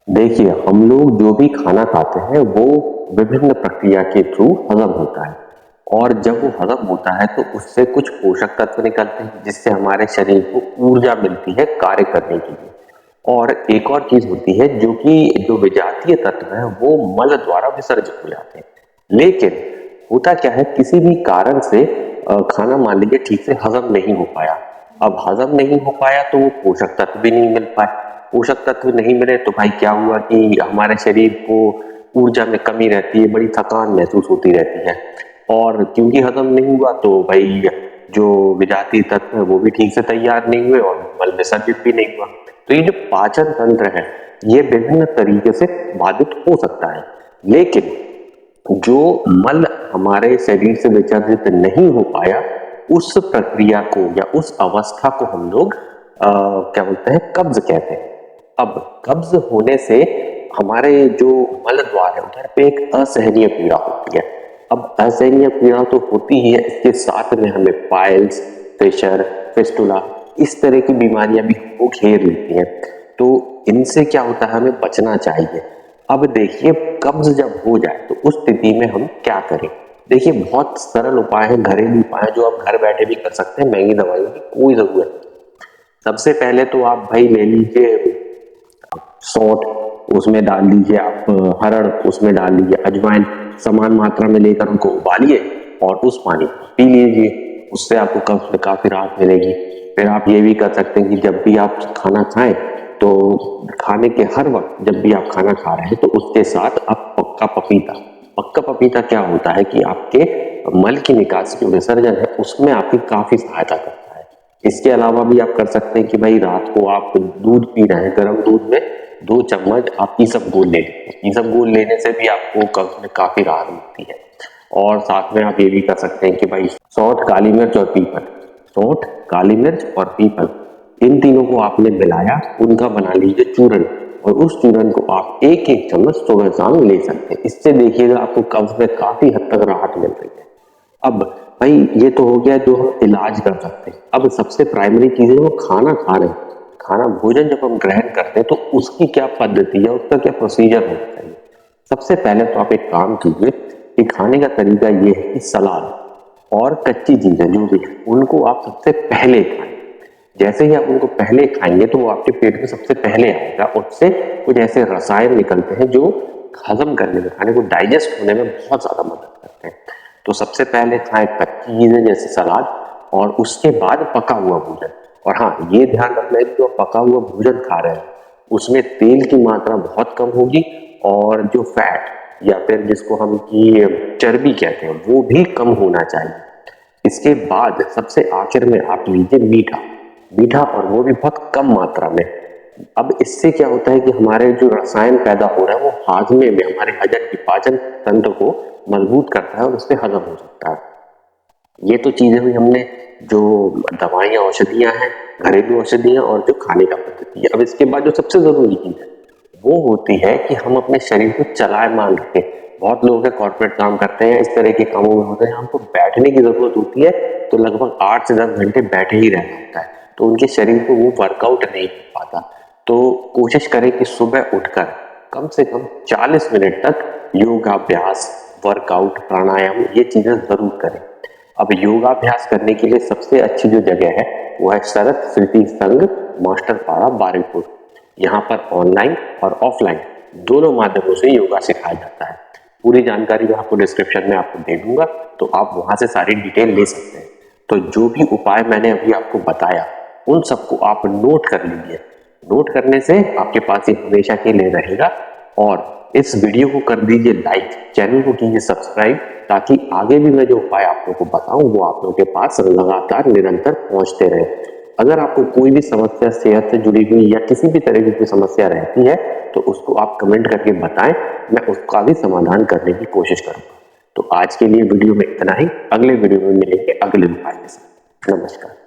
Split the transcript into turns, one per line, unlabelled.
देखिए, हम लोग जो भी खाना खाते हैं वो विभिन्न प्रक्रिया के थ्रू हजम होता है और जब वो हजम होता है तो उससे कुछ पोषक तत्व निकलते हैं जिससे हमारे शरीर को ऊर्जा मिलती है कार्य करने के लिए। और एक और चीज होती है जो कि जो विजातीय तत्व है वो मल द्वारा विसर्जित हो जाते हैं। लेकिन होता क्या है, किसी भी कारण से खाना मान लीजिए ठीक से हजम नहीं हो पाया। अब हजम नहीं हो पाया तो वो पोषक तत्व भी नहीं मिल पाए। पोषक तत्व नहीं मिले तो भाई क्या हुआ कि हमारे शरीर को ऊर्जा में कमी रहती है, बड़ी थकान महसूस होती रहती है। और क्योंकि हजम नहीं हुआ तो भाई जो विजातीय तत्व है वो भी ठीक से तैयार नहीं हुए और मल विसर्जित भी नहीं हुआ। तो ये जो पाचन तंत्र है ये विभिन्न तरीके से बाधित हो सकता है। लेकिन जो मल हमारे शरीर से विसर्जित नहीं हो पाया उस प्रक्रिया को या उस अवस्था को हम लोग क्या बोलते हैं, कब्ज कहते हैं। अब कब्ज होने से हमारे जो मल द्वार है उधर पे एक असहनीय पीड़ा होती है। अब असहनीय पीड़ा तो होती ही है, इसके साथ में हमें पाइल्स, फिशर, फिस्टुला इस तरह की बीमारियां भी हमको घेर लेती हैं। तो इनसे क्या होता है, हमें बचना चाहिए। अब देखिए, कब्ज जब हो जाए तो उस स्थिति में हम क्या करें। देखिए, बहुत सरल उपाय है, घरेलू उपाय है जो आप घर बैठे भी कर सकते हैं, महंगी दवाइयों की कोई जरूरत नहीं। सबसे पहले तो आप भाई ले लीजिए सौंठ, उसमें डाल दीजिए आप हरड़, उसमें डाल दीजिए अजवाइन, समान मात्रा में लेकर उनको उबालिए और उस पानी को पी लीजिए। उससे आपको कब्ज से काफी राहत मिलेगी। फिर आप ये भी कर सकते हैं कि जब भी आप खाना खाएं तो खाने के हर वक्त जब भी आप खाना खा रहे हैं तो उसके साथ आप पक्का पपीता क्या होता है कि आपके मल की निकासी जो विसर्जन है उसमें आपकी काफी सहायता करता है। इसके अलावा भी आप कर सकते हैं कि भाई रात को आप दूध पी रहे हैं, गर्म दूध में 2 चम्मच आप इसबगोल ले लीजिए। इसबगोल लेने से भी आपको कब्ज में काफी राहत मिलती है। और साथ में आप ये भी कर सकते हैं कि भाई सौंठ, काली मिर्च और पीपल, सौंठ, काली मिर्च और पीपल, इन तीनों को आपने मिलाया, उनका बना लीजिए चूरन और उस चूरन को आप एक एक चम्मच सुबह शाम ले सकते हैं। इससे देखिएगा आपको कब्ज में काफी हद तक राहत मिल रही है। अब भाई ये तो हो गया जो हम इलाज कर सकते हैं। अब सबसे प्राइमरी चीज है, वो खाना खा रहे हैं, खाना भोजन जब हम ग्रहण करते हैं तो उसकी क्या पद्धति है, उसका क्या प्रोसीजर होना चाहिए। सबसे पहले तो आप एक काम कीजिए कि खाने का तरीका ये है कि सलाद और कच्ची चीजें जो भी है उनको आप सबसे पहले खाएं। जैसे ही आप उनको पहले खाएंगे तो वो आपके पेट में सबसे पहले आएगा। उससे कुछ ऐसे रसायन निकलते हैं जो हजम करने में, खाने को डाइजेस्ट होने में बहुत ज्यादा मदद करते हैं। तो सबसे पहले खाएं कच्ची चीजें जैसे सलाद और उसके बाद पका हुआ भोजन। और हाँ, ये ध्यान रखना है कि जो पका हुआ भोजन खा रहे हैं उसमें तेल की मात्रा बहुत कम होगी और जो फैट या फिर जिसको हम की चर्बी कहते हैं वो भी कम होना चाहिए। इसके बाद सबसे आखिर में आप लीजिए मीठा, मीठा और वो भी बहुत कम मात्रा में। अब इससे क्या होता है कि हमारे जो रसायन पैदा हो रहा है वो हाजमे में, हमारे हजम की पाचन तंत्र को मजबूत करता है और उससे हजम हो सकता है। ये तो चीजें हुई हमने जो दवाइयाँ औषधियाँ हैं, घरेलू औषधियाँ और जो खाने का पद्धति है। अब इसके बाद जो सबसे जरूरी चीज है वो होती है कि हम अपने शरीर को चलायमान रखें। बहुत लोग हैं कॉर्पोरेट काम करते हैं, इस तरह के कामों में होते हैं, हमको बैठने की जरूरत होती है तो लगभग 8 से 10 घंटे बैठे ही रहना होता है, तो उनके शरीर को वो वर्कआउट नहीं हो पाता। तो कोशिश करें कि सुबह उठकर कम से कम 40 मिनट तक योगाभ्यास, वर्कआउट, प्राणायाम ये चीजें जरूर करें। अब योगाभ्यास करने के लिए सबसे अच्छी जो जगह है वो है शरद स्मृति संघ, मास्टर पाड़ा, बारिकपुर। यहाँ पर ऑनलाइन और ऑफलाइन दोनों माध्यमों से योगा सिखाया जाता है। पूरी जानकारी मैं आपको डिस्क्रिप्शन में आपको दे दूंगा, तो आप वहां से सारी डिटेल ले सकते हैं। तो जो भी उपाय मैंने अभी आपको बताया उन सबको आप नोट कर लीजिए। नोट करने से आपके पास ये हमेशा के लिए रहेगा। और इस वीडियो को कर दीजिए लाइक, चैनल को कीजिए सब्सक्राइब, ताकि आगे भी मैं जो उपाय आप लोगों को बताऊं वो आप लोगों के पास लगातार निरंतर पहुंचते रहे। अगर आपको कोई भी समस्या सेहत से जुड़ी हुई या किसी भी तरह की कोई समस्या रहती है तो उसको आप कमेंट करके बताएं, मैं उसका भी समाधान करने की कोशिश करूंगा। तो आज के लिए वीडियो में इतना ही, अगले वीडियो में मिलेंगे अगले उपाय के साथ। नमस्कार।